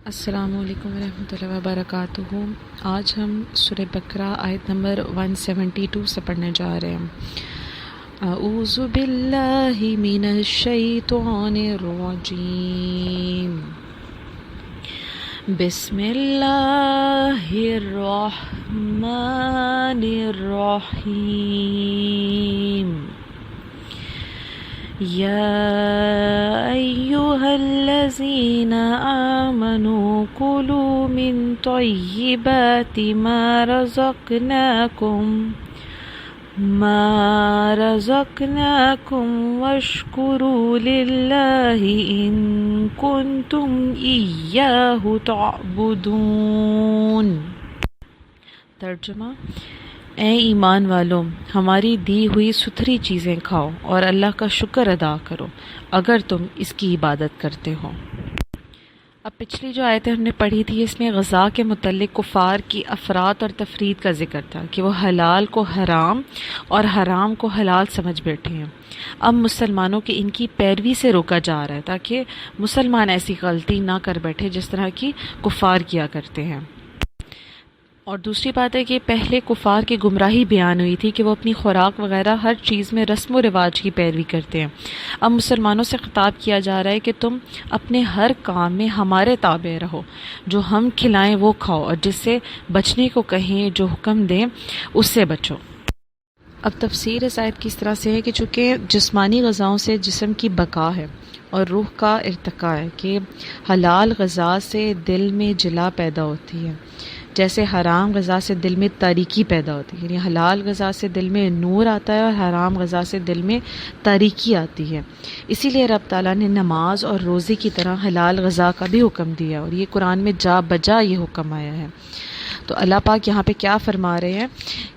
السلام علیکم ورحمۃ اللہ وبرکاتہ۔ آج ہم سورہ بقرہ آیت نمبر 172 سے پڑھنے جا رہے ہیں۔ اعوذ باللہ من الشیطان الرجیم، بسم اللہ الرحمن الرحیم۔ یا ایہا الذین آمنوا کلوا من طیبات ما رزقناکم واشکروا للہ ان کنتم ایاہ تعبدون۔ ترجمہ: اے ایمان والو، ہماری دی ہوئی ستھری چیزیں کھاؤ اور اللہ کا شکر ادا کرو اگر تم اس کی عبادت کرتے ہو۔ اب پچھلی جو آیتیں ہم نے پڑھی تھی، اس میں غذا کے متعلق کفار کی افراط اور تفرید کا ذکر تھا کہ وہ حلال کو حرام اور حرام کو حلال سمجھ بیٹھے ہیں۔ اب مسلمانوں کی ان کی پیروی سے روکا جا رہا ہے تاکہ مسلمان ایسی غلطی نہ کر بیٹھے جس طرح کی کفار کیا کرتے ہیں۔ اور دوسری بات ہے کہ پہلے کفار کی گمراہی بیان ہوئی تھی کہ وہ اپنی خوراک وغیرہ ہر چیز میں رسم و رواج کی پیروی کرتے ہیں۔ اب مسلمانوں سے خطاب کیا جا رہا ہے کہ تم اپنے ہر کام میں ہمارے تابع رہو، جو ہم کھلائیں وہ کھاؤ، اور جس سے بچنے کو کہیں، جو حکم دیں اس سے بچو۔ اب تفسیر اس آیت کی اس طرح سے ہے کہ چونکہ جسمانی غذاؤں سے جسم کی بقا ہے اور روح کا ارتقاء ہے، کہ حلال غذا سے دل میں جلا پیدا ہوتی ہے، جیسے حرام غذا سے دل میں تاریکی پیدا ہوتی ہے۔ یعنی حلال غذا سے دل میں نور آتا ہے اور حرام غذا سے دل میں تاریکی آتی ہے۔ اسی لیے رب تعالیٰ نے نماز اور روزے کی طرح حلال غذا کا بھی حکم دیا، اور یہ قرآن میں جا بجا یہ حکم آیا ہے۔ تو اللہ پاک یہاں پہ کیا فرما رہے ہیں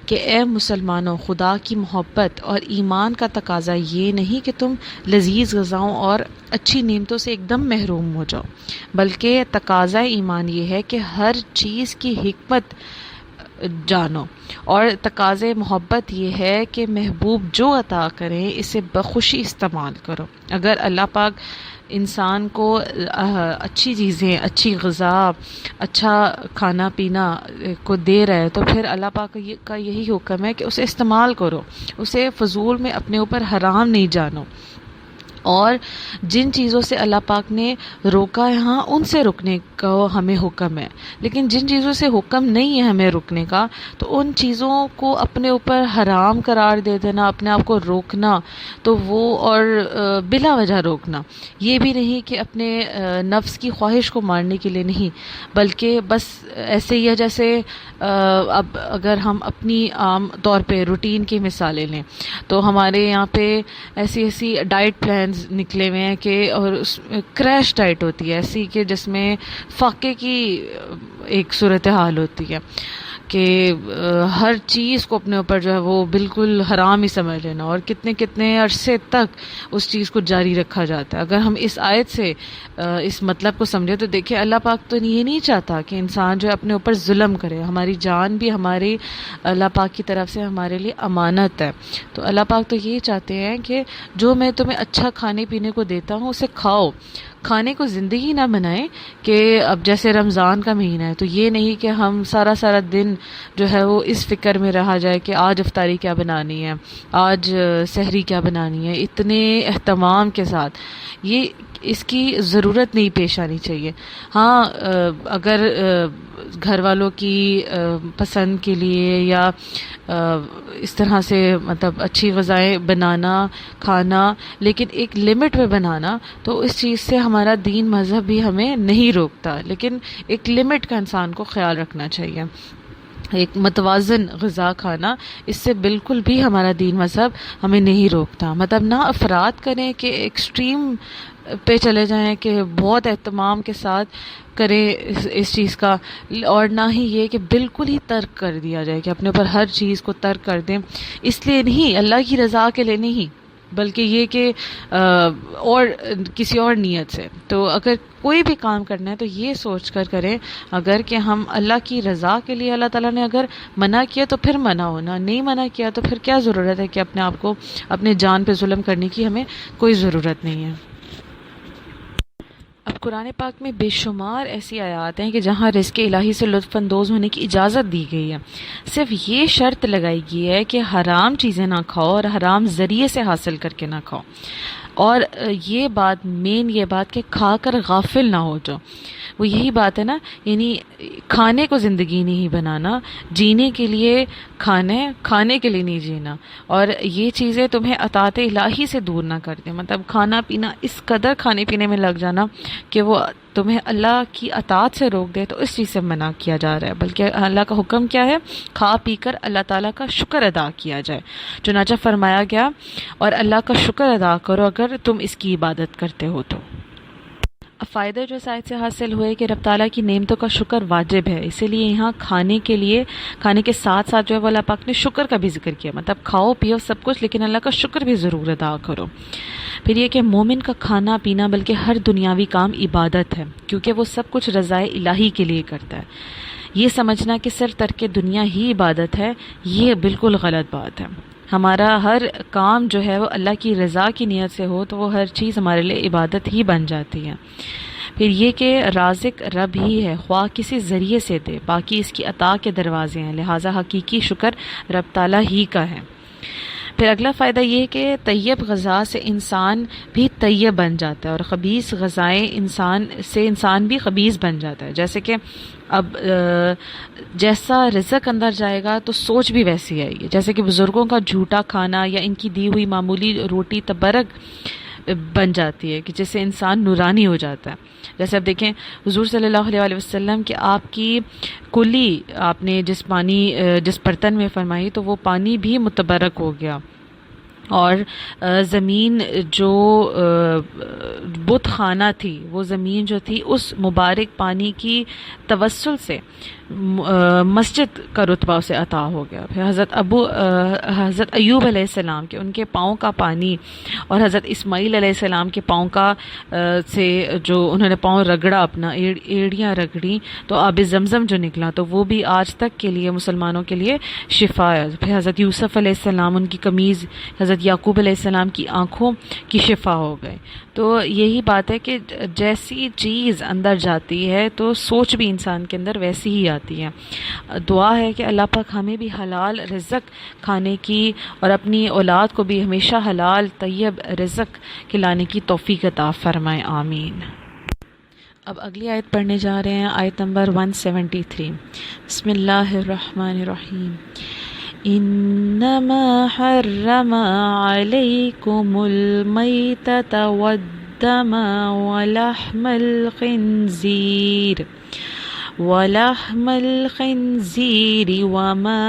کہ اے مسلمانوں، خدا کی محبت اور ایمان کا تقاضا یہ نہیں کہ تم لذیذ غذاؤں اور اچھی نعمتوں سے ایک دم محروم ہو جاؤ، بلکہ تقاضا ایمان یہ ہے کہ ہر چیز کی حکمت جانو، اور تقاضے محبت یہ ہے کہ محبوب جو عطا کریں اسے بخوشی استعمال کرو۔ اگر اللہ پاک انسان کو اچھی چیزیں، اچھی غذا، اچھا کھانا پینا کو دے رہا ہے تو پھر اللہ پاک کا یہی حکم ہے کہ اسے استعمال کرو، اسے فضول میں اپنے اوپر حرام نہیں جانو۔ اور جن چیزوں سے اللہ پاک نے روکا ہے ہاں ان سے رکنے کا ہمیں حکم ہے، لیکن جن چیزوں سے حکم نہیں ہے ہمیں رکنے کا تو ان چیزوں کو اپنے اوپر حرام قرار دے دینا، اپنے آپ کو روکنا، تو وہ اور بلا وجہ روکنا، یہ بھی نہیں کہ اپنے نفس کی خواہش کو مارنے کے لیے نہیں، بلکہ بس ایسے ہی ہے جیسے اب اگر ہم اپنی عام طور پہ روٹین کی مثالیں لیں تو ہمارے یہاں پہ ایسی ڈائٹ پلانز نکلے ہوئے ہیں کہ اور اس میں کریش ڈائٹ ہوتی ہے ایسی کہ جس میں فاقے کی ایک صورتحال ہوتی ہے کہ ہر چیز کو اپنے اوپر جو ہے وہ بالکل حرام ہی سمجھ لینا، اور کتنے کتنے عرصے تک اس چیز کو جاری رکھا جاتا ہے۔ اگر ہم اس آیت سے اس مطلب کو سمجھے تو دیکھیں اللہ پاک تو یہ نہیں چاہتا کہ انسان جو ہے اپنے اوپر ظلم کرے۔ ہماری جان بھی ہماری اللہ پاک کی طرف سے ہمارے لیے امانت ہے، تو اللہ پاک تو یہ چاہتے ہیں کہ جو میں تمہیں اچھا کھانے پینے کو دیتا ہوں اسے کھاؤ، کھانے کو زندگی نہ بنائیں کہ اب جیسے رمضان کا مہینہ ہے تو یہ نہیں کہ ہم سارا دن جو ہے وہ اس فکر میں رہا جائے کہ آج افطاری کیا بنانی ہے، آج سحری کیا بنانی ہے، اتنے اہتمام کے ساتھ یہ اس کی ضرورت نہیں پیش آنی چاہیے۔ ہاں اگر گھر والوں کی پسند کے لیے یا اس طرح سے مطلب اچھی غذائیں بنانا کھانا، لیکن ایک لمٹ میں بنانا، تو اس چیز سے ہمارا دین مذہب بھی ہمیں نہیں روکتا، لیکن ایک لمٹ کا انسان کو خیال رکھنا چاہیے، ایک متوازن غذا کھانا، اس سے بالکل بھی ہمارا دین مذہب ہمیں نہیں روکتا۔ مطلب نہ افراد کریں کہ ایکسٹریم پہ چلے جائیں کہ بہت اہتمام کے ساتھ کریں اس چیز کا، اور نہ ہی یہ کہ بالکل ہی ترک کر دیا جائے کہ اپنے اوپر ہر چیز کو ترک کر دیں، اس لیے نہیں، اللہ کی رضا کے لیے نہیں، بلکہ یہ کہ اور کسی اور نیت سے۔ تو اگر کوئی بھی کام کرنا ہے تو یہ سوچ کر کریں، اگر کہ ہم اللہ کی رضا کے لیے، اللہ تعالیٰ نے اگر منع کیا تو پھر منع ہونا، نہیں منع کیا تو پھر کیا ضرورت ہے کہ اپنے آپ کو اپنے جان پہ ظلم کرنے کی ہمیں کوئی ضرورت نہیں ہے۔ اب قرآن پاک میں بے شمار ایسی آیات ہیں کہ جہاں رزق الہی سے لطف اندوز ہونے کی اجازت دی گئی ہے، صرف یہ شرط لگائی گئی ہے کہ حرام چیزیں نہ کھاؤ اور حرام ذریعے سے حاصل کر کے نہ کھاؤ، اور یہ بات یہ بات کہ کھا کر غافل نہ ہو جاؤ، وہ یہی بات ہے نا، یعنی کھانے کو زندگی نہیں بنانا، جینے کے لیے کھانے کے لیے نہیں جینا، اور یہ چیزیں تمہیں اطاعت الہی سے دور نہ کر دیں، مطلب کھانا پینا اس قدر کھانے پینے میں لگ جانا کہ وہ تمہیں اللہ کی اطاعت سے روک دے، تو اس چیز سے منع کیا جا رہا ہے، بلکہ اللہ کا حکم کیا ہے؟ کھا پی کر اللہ تعالیٰ کا شکر ادا کیا جائے، چنانچہ فرمایا گیا اور اللہ کا شکر ادا کرو اگر تم اس کی عبادت کرتے ہو تو۔ اب فائدہ جو اس آیت سے حاصل ہوئے کہ رب تعالیٰ کی نعمتوں کا شکر واجب ہے، اسی لیے یہاں کھانے کے ساتھ ساتھ جو ہے وہ اللہ پاک نے شکر کا بھی ذکر کیا، مطلب کھاؤ پیو سب کچھ لیکن اللہ کا شکر بھی ضرور ادا کرو۔ پھر یہ کہ مومن کا کھانا پینا بلکہ ہر دنیاوی کام عبادت ہے، کیونکہ وہ سب کچھ رضائے الہی کے لیے کرتا ہے۔ یہ سمجھنا کہ صرف ترک دنیا ہی عبادت ہے، یہ بالکل غلط بات ہے۔ ہمارا ہر کام جو ہے وہ اللہ کی رضا کی نیت سے ہو تو وہ ہر چیز ہمارے لیے عبادت ہی بن جاتی ہے۔ پھر یہ کہ رازق رب ہی ہے، خواہ کسی ذریعے سے دے، باقی اس کی عطا کے دروازے ہیں، لہٰذا حقیقی شکر رب تعالیٰ ہی کا ہے۔ پھر اگلا فائدہ یہ ہے کہ طیب غذا سے انسان بھی طیب بن جاتا ہے، اور خبیث غذائیں انسان بھی خبیث بن جاتا ہے، جیسے کہ اب جیسا رزق اندر جائے گا تو سوچ بھی ویسی آئے گی، جیسے کہ بزرگوں کا جھوٹا کھانا یا ان کی دی ہوئی معمولی روٹی تبرک بن جاتی ہے کہ جس سے انسان نورانی ہو جاتا ہے۔ جیسے اب دیکھیں حضور صلی اللہ علیہ وسلم کہ آپ کی کلی آپ نے جس برتن میں فرمائی تو وہ پانی بھی متبرک ہو گیا، اور زمین جو بت خانہ تھی وہ زمین جو تھی اس مبارک پانی کی توسل سے مسجد کا رتبہ اسے عطا ہو گیا۔ پھر حضرت ایوب علیہ السلام کے ان کے پاؤں کا پانی، اور حضرت اسماعیل علیہ السلام کے پاؤں کا سے جو انہوں نے پاؤں رگڑا، اپنا ایڑیاں رگڑی تو آب زمزم جو نکلا تو وہ بھی آج تک کے لیے مسلمانوں کے لیے شفا ہے۔ پھر حضرت یوسف علیہ السلام ان کی قمیض، حضرت یعقوب علیہ السلام کی آنکھوں کی شفا ہو گئے۔ تو یہی بات ہے کہ جیسی چیز اندر جاتی ہے تو سوچ بھی انسان کے اندر ویسی ہی آتی ہے۔ دعا ہے کہ اللہ پاک ہمیں بھی حلال رزق کھانے کی اور اپنی اولاد کو بھی ہمیشہ حلال طیب رزق کھلانے کی توفیق عطا فرمائے، آمین۔ اب اگلی آیت پڑھنے جا رہے ہیں، آیت نمبر 173۔ بسم اللہ الرحمن الرحیم۔ انما حرم علیکم المیتۃ والدم ولحم الخنزیر وما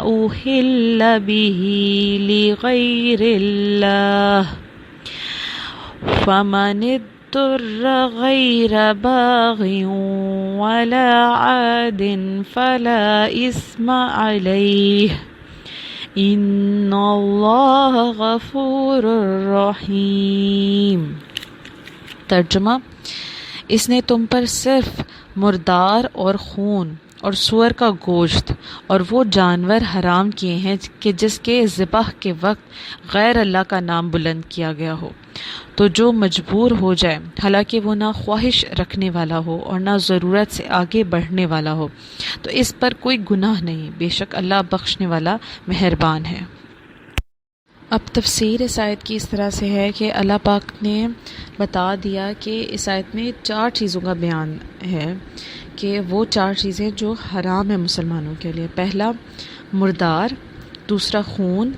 أهل به لغیر اللہ فمن اضطر غیر باغ ولا عاد فلا اثم علیہ ان اللہ غفور رحیم۔ ترجمہ: اس نے تم پر صرف مردار اور خون اور سور کا گوشت اور وہ جانور حرام کیے ہیں کہ جس کے ذبح کے وقت غیر اللہ کا نام بلند کیا گیا ہو، تو جو مجبور ہو جائے حالانکہ وہ نہ خواہش رکھنے والا ہو اور نہ ضرورت سے آگے بڑھنے والا ہو تو اس پر کوئی گناہ نہیں، بے شک اللہ بخشنے والا مہربان ہے۔ اب تفسیر اس آیت کی اس طرح سے ہے کہ اللہ پاک نے بتا دیا کہ اس آیت میں 4 چیزوں کا بیان ہے کہ وہ 4 چیزیں جو حرام ہیں مسلمانوں کے لیے۔ پہلا مردار، دوسرا خون،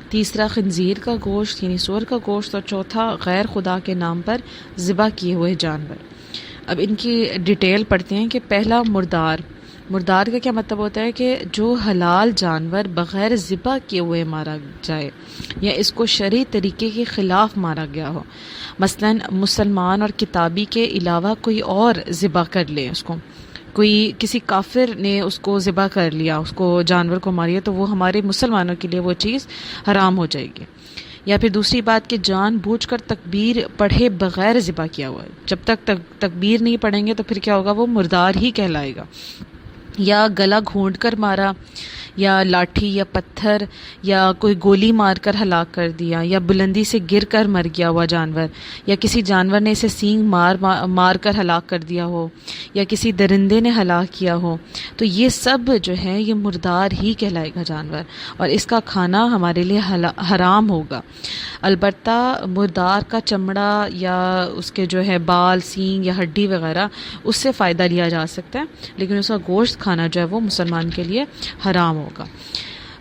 تیسرا خنزیر کا گوشت یعنی سور کا گوشت، اور چوتھا غیر خدا کے نام پر ذبح کیے ہوئے جانور۔ اب ان کی ڈیٹیل پڑھتے ہیں کہ پہلا مردار کا کیا مطلب ہوتا ہے کہ جو حلال جانور بغیر ذبح کیے ہوئے مارا جائے یا اس کو شرعی طریقے کے خلاف مارا گیا ہو، مثلا مسلمان اور کتابی کے علاوہ کوئی اور ذبح کر لے، اس کو کسی کافر نے اس کو ذبح کر لیا، اس کو جانور کو ماریا، تو وہ ہمارے مسلمانوں کے لیے وہ چیز حرام ہو جائے گی۔ یا پھر دوسری بات کہ جان بوجھ کر تکبیر پڑھے بغیر ذبح کیا ہوا ہے، جب تک تکبیر نہیں پڑھیں گے تو پھر کیا ہوگا، وہ مردار ہی کہلائے گا۔ یا گلا گھونٹ کر مارا، یا لاٹھی یا پتھر یا کوئی گولی مار کر ہلاک کر دیا، یا بلندی سے گر کر مر گیا ہوا جانور، یا کسی جانور نے اسے سینگ مار کر ہلاک کر دیا ہو، یا کسی درندے نے ہلاک کیا ہو، تو یہ سب جو ہے یہ مردار ہی کہلائے گا جانور، اور اس کا کھانا ہمارے لیے حرام ہوگا۔ البتہ مردار کا چمڑا یا اس کے جو ہے بال، سینگ یا ہڈی وغیرہ، اس سے فائدہ لیا جا سکتا ہے، لیکن اس کا گوشت کھانا جو ہے وہ مسلمان کے لیے حرام ہوگا۔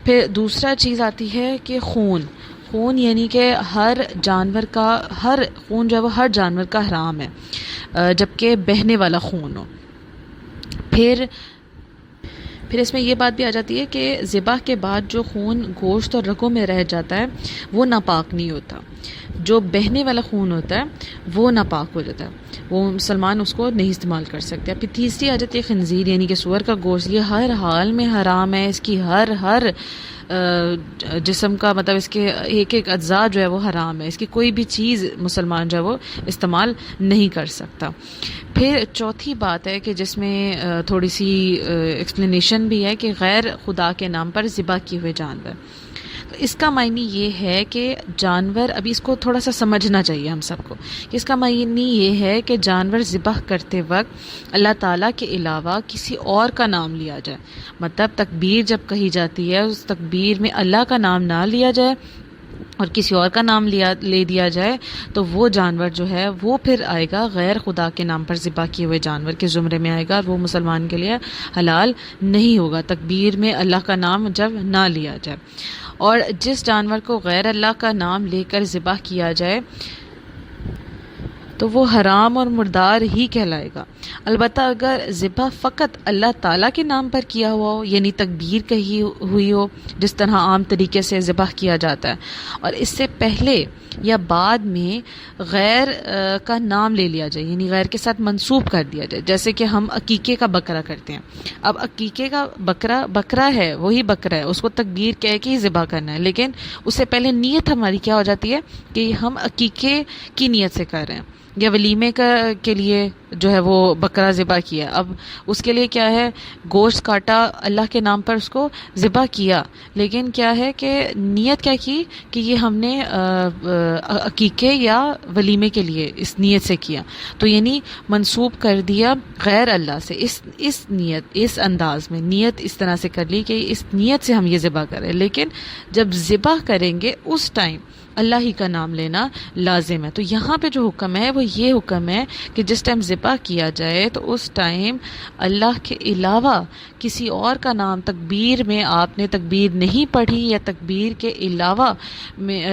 پھر دوسرا چیز آتی ہے کہ خون یعنی کہ ہر جانور کا خون جو ہے وہ ہر جانور کا حرام ہے، جبکہ بہنے والا خون ہو۔ پھر اس میں یہ بات بھی آ جاتی ہے کہ ذبح کے بعد جو خون گوشت اور رگوں میں رہ جاتا ہے وہ ناپاک نہیں ہوتا، جو بہنے والا خون ہوتا ہے وہ ناپاک ہو جاتا ہے، وہ مسلمان اس کو نہیں استعمال کر سکتے۔ پھر تیسری آ جاتی ہے خنزیر یعنی کہ سور کا گوشت، یہ ہر حال میں حرام ہے، اس کی ہر جسم کا مطلب اس کے ایک اجزاء جو ہے وہ حرام ہے، اس کی کوئی بھی چیز مسلمان جو ہے وہ استعمال نہیں کر سکتا۔ پھر چوتھی بات ہے کہ جس میں تھوڑی سی ایکسپلینیشن بھی ہے کہ غیر خدا کے نام پر ذبح کیے ہوئے جانور، تو اس کا معنی یہ ہے کہ جانور، ابھی اس کو تھوڑا سا سمجھنا چاہیے ہم سب کو، کہ اس کا معنی یہ ہے کہ جانور ذبح کرتے وقت اللہ تعالیٰ کے علاوہ کسی اور کا نام لیا جائے، مطلب تکبیر جب کہی جاتی ہے اس تکبیر میں اللہ کا نام نہ لیا جائے اور کسی اور کا نام لے دیا جائے، تو وہ جانور جو ہے وہ پھر آئے گا غیر خدا کے نام پر ذبح کیے ہوئے جانور کے زمرے میں آئے گا، اور وہ مسلمان کے لیے حلال نہیں ہوگا تکبیر میں اللہ کا نام جب نہ لیا جائے۔ اور جس جانور کو غیر اللہ کا نام لے کر ذبح کیا جائے تو وہ حرام اور مردار ہی کہلائے گا۔ البتہ اگر ذبح فقط اللہ تعالیٰ کے نام پر کیا ہوا ہو، یعنی تکبیر کہی ہوئی ہو جس طرح عام طریقے سے ذبح کیا جاتا ہے، اور اس سے پہلے یا بعد میں غیر کا نام لے لیا جائے، یعنی غیر کے ساتھ منسوب کر دیا جائے، جیسے کہ ہم عقیقے کا بکرا کرتے ہیں۔ اب عقیقے کا بکرا ہے، وہی بکرا ہے، اس کو تکبیر کہہ کے ہی ذبح کرنا ہے، لیکن اس سے پہلے نیت ہماری کیا ہو جاتی ہے کہ ہم عقیقے کی نیت سے کر رہے ہیں، یا ولیمے کے لیے جو ہے وہ بکرا ذبح کیا، اب اس کے لیے کیا ہے گوشت کاٹا، اللہ کے نام پر اس کو ذبح کیا، لیکن کیا ہے کہ نیت کیا کی کہ یہ ہم نے عقیقے یا ولیمے کے لیے اس نیت سے کیا، تو یعنی منسوب کر دیا غیر اللہ سے، اس نیت، اس انداز میں نیت اس طرح سے کر لی کہ اس نیت سے ہم یہ ذبح کریں، لیکن جب ذبح کریں گے اس ٹائم اللہ ہی کا نام لینا لازم ہے۔ تو یہاں پہ جو حکم ہے وہ یہ حکم ہے کہ جس ٹائم ذبح کیا جائے تو اس ٹائم اللہ کے علاوہ کسی اور کا نام، تکبیر میں آپ نے تکبیر نہیں پڑھی یا تکبیر کے علاوہ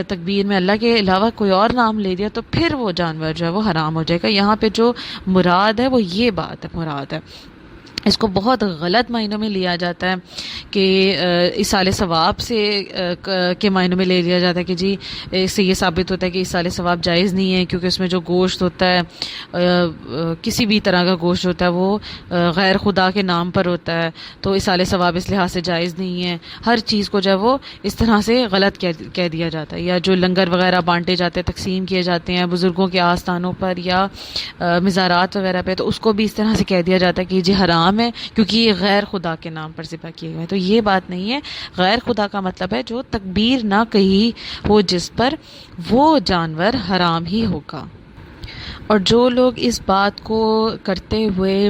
تکبیر میں اللہ کے علاوہ کوئی اور نام لے دیا، تو پھر وہ جانور جو ہے وہ حرام ہو جائے گا۔ یہاں پہ جو مراد ہے وہ یہ بات مراد ہے۔ اس کو بہت غلط معنوں میں لیا جاتا ہے کہ ایصال ثواب سے کے معنوں میں لے لیا جاتا ہے کہ جی اس سے یہ ثابت ہوتا ہے کہ ایصال ثواب جائز نہیں ہے، کیونکہ اس میں جو گوشت ہوتا ہے کسی بھی طرح کا گوشت ہوتا ہے وہ غیر خدا کے نام پر ہوتا ہے، تو ایصال ثواب اس لحاظ سے جائز نہیں ہے۔ ہر چیز کو جو ہے وہ اس طرح سے غلط کہہ دیا جاتا ہے، یا جو لنگر وغیرہ بانٹے جاتے ہیں، تقسیم کیے جاتے ہیں بزرگوں کے آستانوں پر یا مزارات وغیرہ پہ، تو اس کو بھی اس طرح سے کہہ دیا جاتا ہے کہ جی حرام ہے کیونکہ یہ غیر خدا کے نام پر ذبح کیے ہوئے ہیں۔ تو یہ بات نہیں ہے، غیر خدا کا مطلب ہے جو تکبیر نہ کہی ہو جس پر، وہ جانور حرام ہی ہوگا۔ اور جو لوگ اس بات کو کرتے ہوئے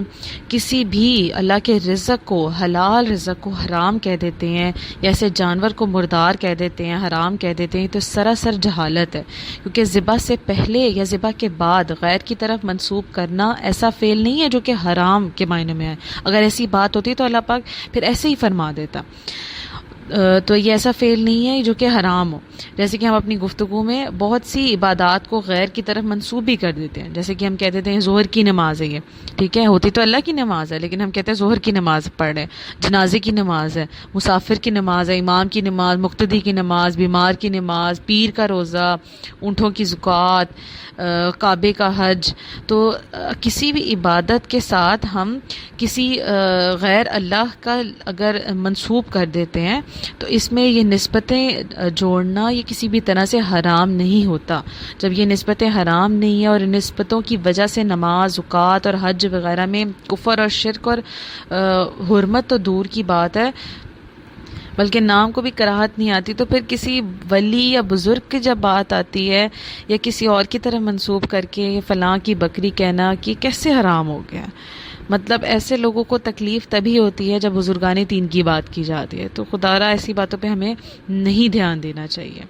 کسی بھی اللہ کے رزق کو، حلال رزق کو حرام کہہ دیتے ہیں، یا ایسے جانور کو مردار کہہ دیتے ہیں، حرام کہہ دیتے ہیں، تو سراسر جہالت ہے، کیونکہ ذبح سے پہلے یا ذبح کے بعد غیر کی طرف منسوب کرنا ایسا فعل نہیں ہے جو کہ حرام کے معنی میں ہے۔ اگر ایسی بات ہوتی تو اللہ پاک پھر ایسے ہی فرما دیتا، تو یہ ایسا فعل نہیں ہے جو کہ حرام ہو۔ جیسے کہ ہم اپنی گفتگو میں بہت سی عبادات کو غیر کی طرف منسوب بھی کر دیتے ہیں، جیسے کہ ہم کہہ دیتے ہیں ظہر کی نماز ہے یہ، ٹھیک ہے، ہوتی تو اللہ کی نماز ہے لیکن ہم کہتے ہیں ظہر کی نماز پڑھ رہے ہیں، جنازے کی نماز ہے، مسافر کی نماز ہے، امام کی نماز، مقتدی کی نماز، بیمار کی نماز، پیر کا روزہ، اونٹوں کی زکوٰۃ، کعبے کا حج۔ تو کسی بھی عبادت کے ساتھ ہم کسی غیر اللہ کا اگر منسوب کر دیتے ہیں تو اس میں یہ نسبتیں جوڑنا یہ کسی بھی طرح سے حرام نہیں ہوتا. جب یہ نسبتیں حرام نہیں ہیں اور ان نسبتوں کی وجہ سے نماز، زکوٰۃ اور حج وغیرہ میں کفر اور شرک اور حرمت تو دور کی بات ہے بلکہ نام کو بھی کراہت نہیں آتی، تو پھر کسی ولی یا بزرگ کی جب بات آتی ہے یا کسی اور کی طرح منسوب کر کے فلاں کی بکری کہنا کہ کیسے حرام ہو گیا. مطلب ایسے لوگوں کو تکلیف تبھی ہوتی ہے جب بزرگان دین کی بات کی جاتی ہے. تو خدا را ایسی باتوں پہ ہمیں نہیں دھیان دینا چاہیے.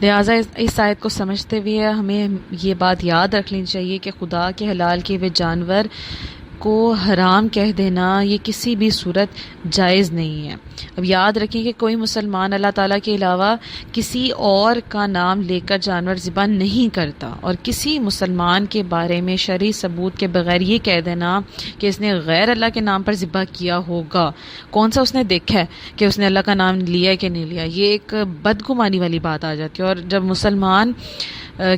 لہٰذا اس آیت کو سمجھتے ہوئے ہمیں یہ بات یاد رکھنی چاہیے کہ خدا کے حلال کیے ہوئے جانور کو حرام کہہ دینا یہ کسی بھی صورت جائز نہیں ہے. اب یاد رکھیں کہ کوئی مسلمان اللہ تعالیٰ کے علاوہ کسی اور کا نام لے کر جانور ذبح نہیں کرتا، اور کسی مسلمان کے بارے میں شرعی ثبوت کے بغیر یہ کہہ دینا کہ اس نے غیر اللہ کے نام پر ذبح کیا ہوگا، کون سا اس نے دیکھا ہے کہ اس نے اللہ کا نام لیا ہے کہ نہیں لیا، یہ ایک بدگمانی والی بات آ جاتی ہے. اور جب مسلمان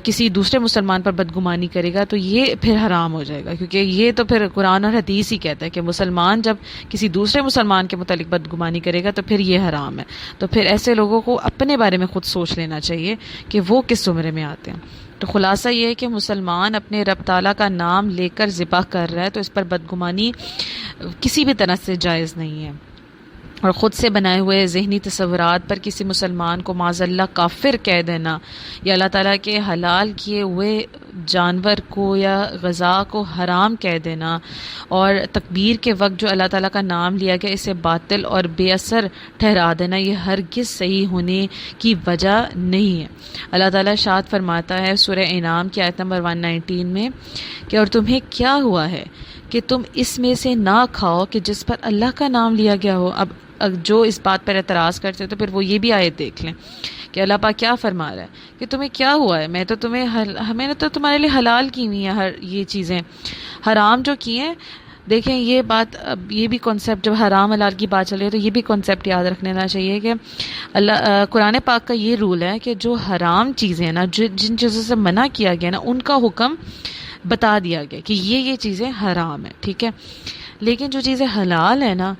کسی دوسرے مسلمان پر بدگمانی کرے گا تو یہ پھر حرام ہو جائے گا، کیونکہ یہ تو پھر قرآن اور حدیث ہی کہتا ہے کہ مسلمان جب کسی دوسرے مسلمان کے متعلق بدگمانی کرے گا تو پھر یہ حرام ہے. تو پھر ایسے لوگوں کو اپنے بارے میں خود سوچ لینا چاہیے کہ وہ کس زمرے میں آتے ہیں. تو خلاصہ یہ ہے کہ مسلمان اپنے رب تعالیٰ کا نام لے کر ذبح کر رہا ہے تو اس پر بدگمانی کسی بھی طرح سے جائز نہیں ہے. اور خود سے بنائے ہوئے ذہنی تصورات پر کسی مسلمان کو معاذ اللہ کافر کہہ دینا، یا اللہ تعالیٰ کے حلال کیے ہوئے جانور کو یا غذا کو حرام کہہ دینا، اور تکبیر کے وقت جو اللہ تعالیٰ کا نام لیا گیا اسے باطل اور بے اثر ٹھہرا دینا، یہ ہرگز صحیح ہونے کی وجہ نہیں ہے. اللہ تعالیٰ ارشاد فرماتا ہے سورہ انعام کی آیت نمبر 119 میں کہ اور تمہیں کیا ہوا ہے کہ تم اس میں سے نہ کھاؤ کہ جس پر اللہ کا نام لیا گیا ہو. اب جو اس بات پر اعتراض کرتے تو پھر وہ یہ بھی آیت دیکھ لیں کہ اللہ پاک کیا فرما رہا ہے کہ تمہیں کیا ہوا ہے، میں نے تو تمہارے لیے حلال کی ہوئی ہیں یہ چیزیں، حرام جو کی ہیں. دیکھیں یہ بات، اب یہ بھی کانسیپٹ جب حرام حلال کی بات چل رہی ہے تو یہ بھی کانسیپٹ یاد رکھ لینا چاہیے کہ قرآن پاک کا یہ رول ہے کہ جو حرام چیزیں ہیں نا، جن چیزوں سے منع کیا گیا نا، ان کا حکم بتا دیا گیا کہ یہ چیزیں حرام ہیں، ٹھیک ہے. لیکن جو چیزیں حلال ہیں نا،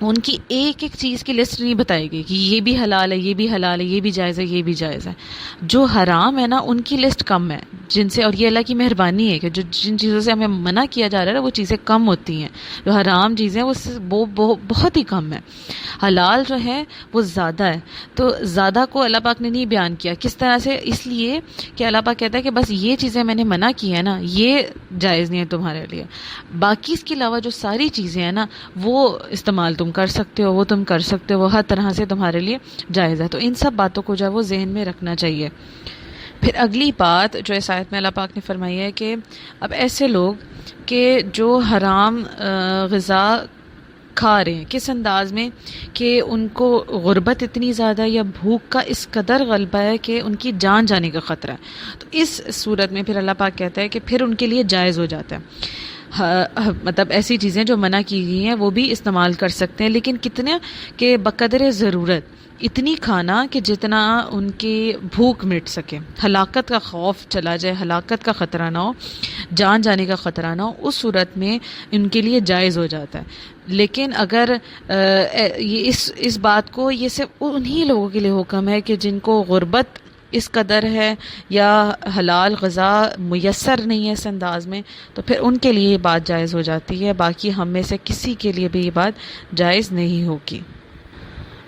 ان کی ایک ایک چیز کی لسٹ نہیں بتائی گئی کہ یہ بھی حلال ہے، یہ بھی حلال ہے، یہ بھی جائز ہے، یہ بھی جائز ہے. جو حرام ہے نا ان کی لسٹ کم ہے، جن سے، اور یہ اللہ کی مہربانی ہے کہ جن چیزوں سے ہمیں منع کیا جا رہا ہے وہ چیزیں کم ہوتی ہیں. جو حرام چیزیں وہ بہت ہی کم ہے. حلال جو ہے وہ زیادہ ہے. تو زیادہ کو اللہ پاک نے نہیں بیان کیا. کس طرح سے؟ اس لیے کہ اللہ پاک کہتا ہے کہ بس یہ چیزیں میں نے منع کی ہیں نا، یہ جائز نہیں ہے تمہارے لیے، باقی اس کے علاوہ جو ساری چیزیں ہیں نا وہ استعمال تم کر سکتے ہو، وہ تم کر سکتے ہو، وہ ہر طرح سے تمہارے لیے جائز ہے. تو ان سب باتوں کو جو ہے وہ ذہن میں رکھنا چاہیے. پھر اگلی بات جو اس آیت میں اللہ پاک نے فرمائی ہے کہ اب ایسے لوگ کہ جو حرام غذا کھا رہے ہیں، کس انداز میں کہ ان کو غربت اتنی زیادہ یا بھوک کا اس قدر غلبہ ہے کہ ان کی جان جانے کا خطرہ ہے. تو اس صورت میں پھر اللہ پاک کہتا ہے کہ پھر ان کے لیے جائز ہو جاتا ہے. مطلب ایسی چیزیں جو منع کی گئی ہیں وہ بھی استعمال کر سکتے ہیں، لیکن کتنے کہ بقدر ضرورت، اتنی کھانا کہ جتنا ان کی بھوک مٹ سکے، ہلاکت کا خوف چلا جائے، ہلاکت کا خطرہ نہ ہو، جان جانے کا خطرہ نہ ہو، اس صورت میں ان کے لیے جائز ہو جاتا ہے. لیکن اگر اس بات کو یہ صرف انہی لوگوں کے لیے حکم ہے کہ جن کو غربت اس قدر ہے یا حلال غذا میسر نہیں ہے اس انداز میں، تو پھر ان کے لیے یہ بات جائز ہو جاتی ہے. باقی ہم میں سے کسی کے لیے بھی یہ بات جائز نہیں ہوگی.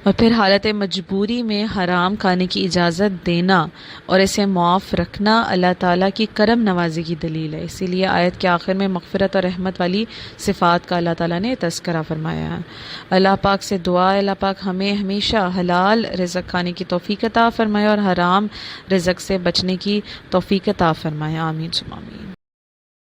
اور پھر حالت مجبوری میں حرام کھانے کی اجازت دینا اور اسے معاف رکھنا اللہ تعالیٰ کی کرم نوازی کی دلیل ہے. اسی لیے آیت کے آخر میں مغفرت اور رحمت والی صفات کا اللہ تعالیٰ نے تذکرہ فرمایا ہے. اللہ پاک سے دعا ہے اللہ پاک ہمیں ہمیشہ حلال رزق کھانے کی توفیق عطا فرمائے اور حرام رزق سے بچنے کی توفیق عطا فرمائے. آمین ثم آمین.